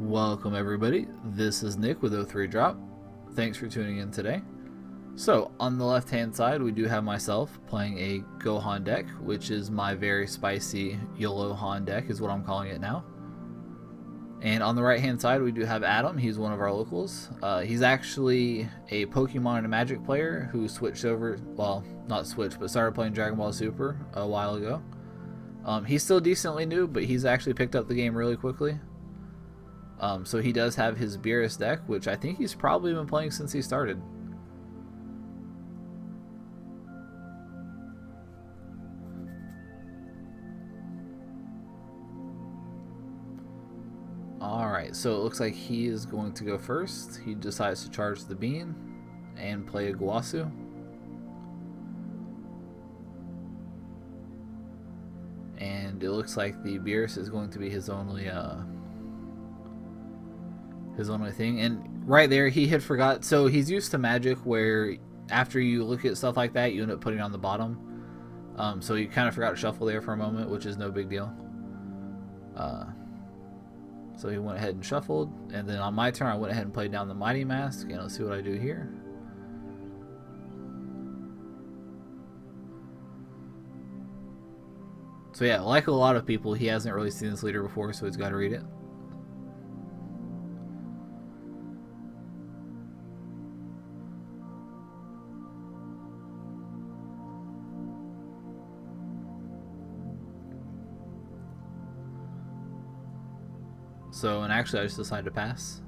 Welcome everybody, this is Nick with O3 Drop. Thanks for tuning in today. So on the left hand side we do have myself playing a Gohan deck, which is my very spicy YoloHan deck is what I'm calling it now. And on the right hand side we do have Adam, he's one of our locals. He's actually a Pokemon and a Magic player who switched over, well not switched, but started playing Dragon Ball Super a while ago. He's still decently new, but he's actually picked up the game really quickly. So he does have his Beerus deck, which I think he's probably been playing since he started. Alright, so it looks like he is going to go first. He decides to charge the bean and play a Guasu. And it looks like the Beerus is going to be his only thing. And right there he had forgot, so he's used to Magic where after you look at stuff like that you end up putting it on the bottom. So he kind of forgot to shuffle there for a moment, which is no big deal. So he went ahead and shuffled, and then on my turn I went ahead and played down the Mighty Mask, and let's see what I do here. So yeah, like a lot of people, he hasn't really seen this leader before, so he's got to read it. So, and actually I just decided to pass.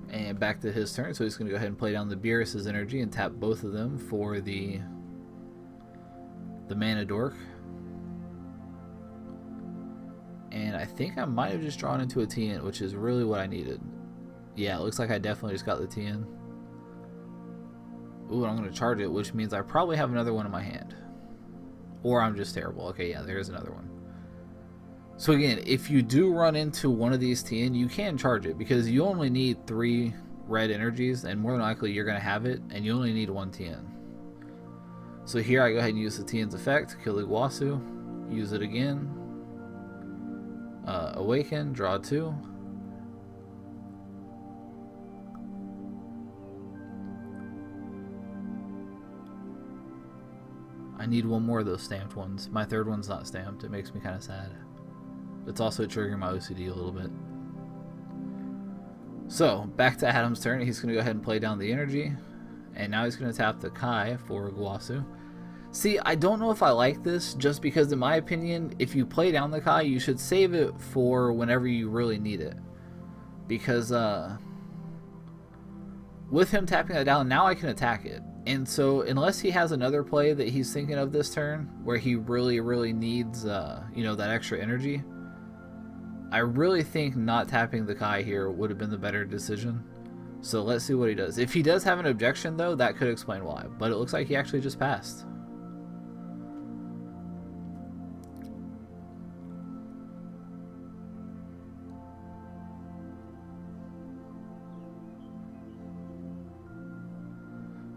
And back to his turn, so he's going to go ahead and play down the Beerus' energy and tap both of them for the mana dork. And I think I might have just drawn into a TN, which is really what I needed. Yeah, it looks like I definitely just got the TN. Ooh, I'm going to charge it, which means I probably have another one in my hand. Or I'm just terrible. Okay, yeah, there's another one. So again, if you do run into one of these TN, you can charge it because you only need 3 red energies, and more than likely you're going to have it, and you only need 1 TN. So here I go ahead and use the TN's effect, kill the Guasu, use it again, awaken, draw 2. I need one more of those stamped ones. My third one's not stamped, it makes me kind of sad. It's also triggering my OCD a little bit. So, back to Adam's turn. He's going to go ahead and play down the energy. And now he's going to tap the Kai for Guasu. See, I don't know if I like this, just because in my opinion, if you play down the Kai, you should save it for whenever you really need it. Because, with him tapping that down, now I can attack it. And so, unless he has another play that he's thinking of this turn, where he really needs, you know, that extra energy, I really think not tapping the Kai here would have been the better decision. So let's see what he does. If he does have an objection though, that could explain why. But it looks like he actually just passed.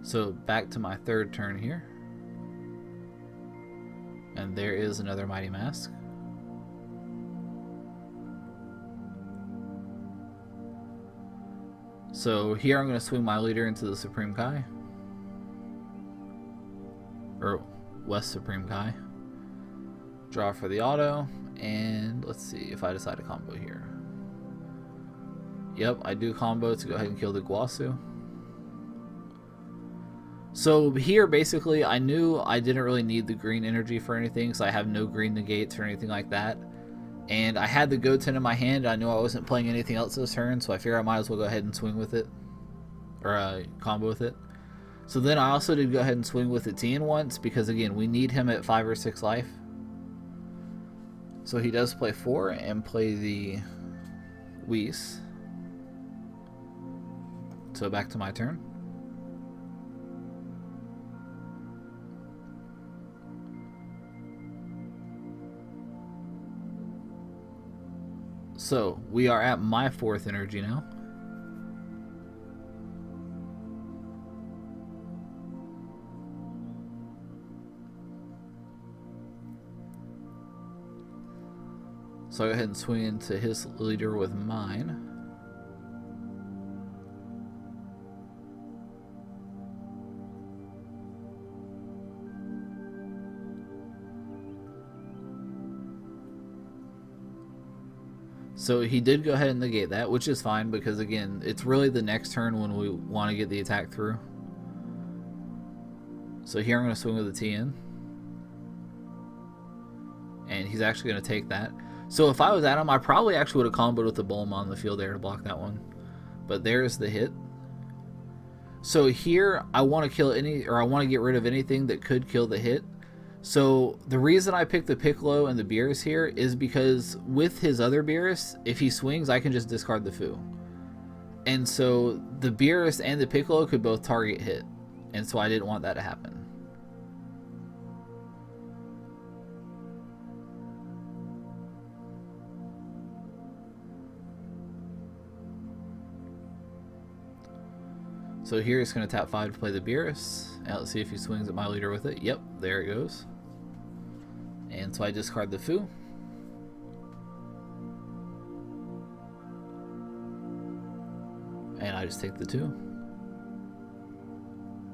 So back to my third turn here. And there is another Mighty Mask. So here I'm going to swing my leader into the Supreme Kai. Or West Supreme Kai. Draw for the auto. And let's see if I decide to combo here. Yep, I do combo to go ahead and kill the Guasu. So here basically I knew I didn't really need the green energy for anything, so I have no green negates or anything like that. And I had the Goten in my hand. I knew I wasn't playing anything else this turn, so I figured I might as well go ahead and swing with it. Or combo with it. So then I also did go ahead and swing with the TN once, because again, we need him at 5 or 6 life. So he does play 4 and play the Whis. So back to my turn. So, we are at my 4th energy now. So I'll go ahead and swing into his leader with mine. So he did go ahead and negate that, which is fine because, again, it's really the next turn when we want to get the attack through. So here I'm going to swing with the TN. And he's actually going to take that. So if I was at him, I probably actually would have comboed with the Bulma on the field there to block that one. But there's the hit. So here I want to kill I want to get rid of anything that could kill the hit. So the reason I picked the Piccolo and the Beerus here is because with his other Beerus, if he swings, I can just discard the Fu. And so the Beerus and the Piccolo could both target hit. And so I didn't want that to happen. So here it's going to tap 5 to play the Beerus. And let's see if he swings at my leader with it. Yep, there it goes. And so I discard the Fu. And I just take the 2.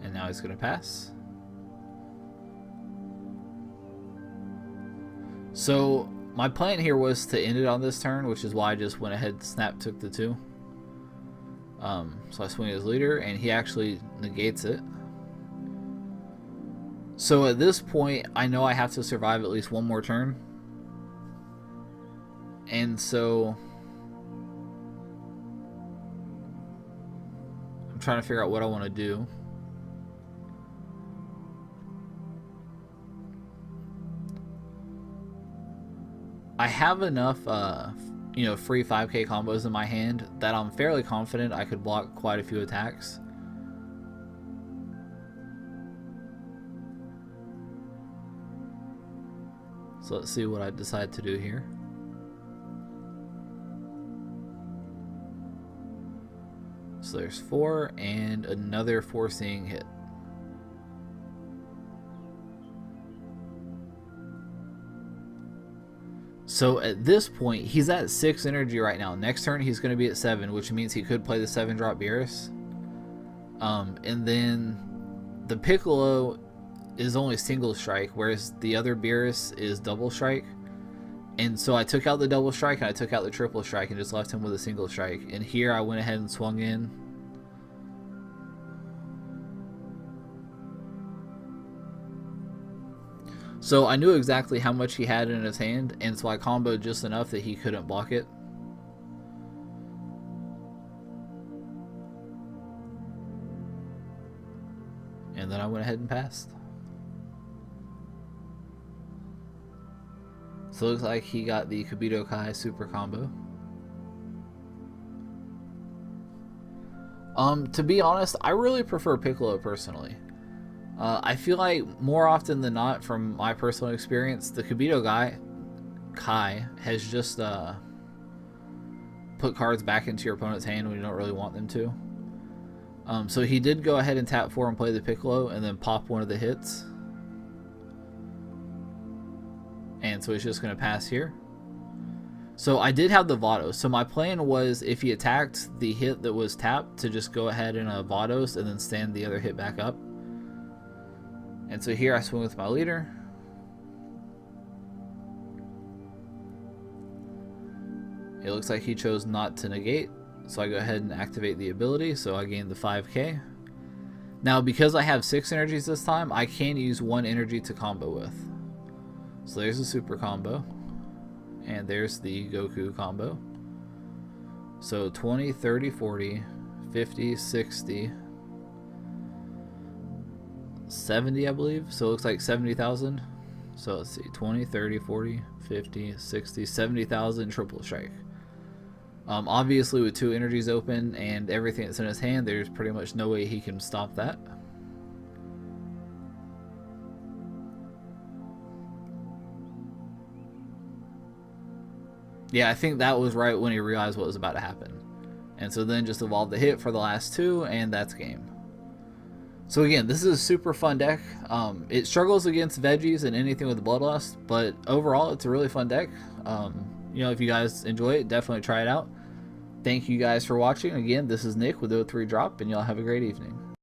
And now he's going to pass. So my plan here was to end it on this turn, which is why I just went ahead and took the 2. So I swing his leader, and he actually negates it. So at this point, I know I have to survive at least one more turn. And so I'm trying to figure out what I want to do. I have enough free 5k combos in my hand that I'm fairly confident I could block quite a few attacks. So let's see what I decide to do here. So there's 4 and another foreseeing hit. So at this point, he's at 6 energy right now. Next turn, he's going to be at 7, which means he could play the 7-drop Beerus. And then the Piccolo is only single strike, whereas the other Beerus is double strike. And so I took out the double strike and I took out the triple strike and just left him with a single strike. And here I went ahead and swung in. So I knew exactly how much he had in his hand, and so I comboed just enough that he couldn't block it. And then I went ahead and passed. So it looks like he got the Kibito Kai super combo. To be honest, I really prefer Piccolo personally. I feel like more often than not, from my personal experience, the Kibito Kai has just put cards back into your opponent's hand when you don't really want them to. So he did go ahead and tap 4 and play the Piccolo and then pop one of the hits. And so he's just going to pass here. So I did have the Vados. So my plan was, if he attacked the hit that was tapped, to just go ahead and Vados and then stand the other hit back up. And so here I swing with my leader. It looks like he chose not to negate. So I go ahead and activate the ability. So I gain the 5k. Now because I have 6 energies this time, I can use 1 energy to combo with. So there's a super combo. And there's the Goku combo. So 20, 30, 40, 50, 60, 70, I believe. So it looks like 70,000. So let's see, 20, 30, 40, 50, 60, 70,000 triple strike. Obviously with 2 energies open and everything that's in his hand, there's pretty much no way he can stop that. Yeah, I think that was right when he realized what was about to happen. And so then just evolved the hit for the last 2, and that's game. So again, this is a super fun deck. It struggles against veggies and anything with bloodlust, but overall it's a really fun deck. you know, if you guys enjoy it, definitely try it out. Thank you guys for watching. Again, this is Nick with O3 Drop, and y'all have a great evening.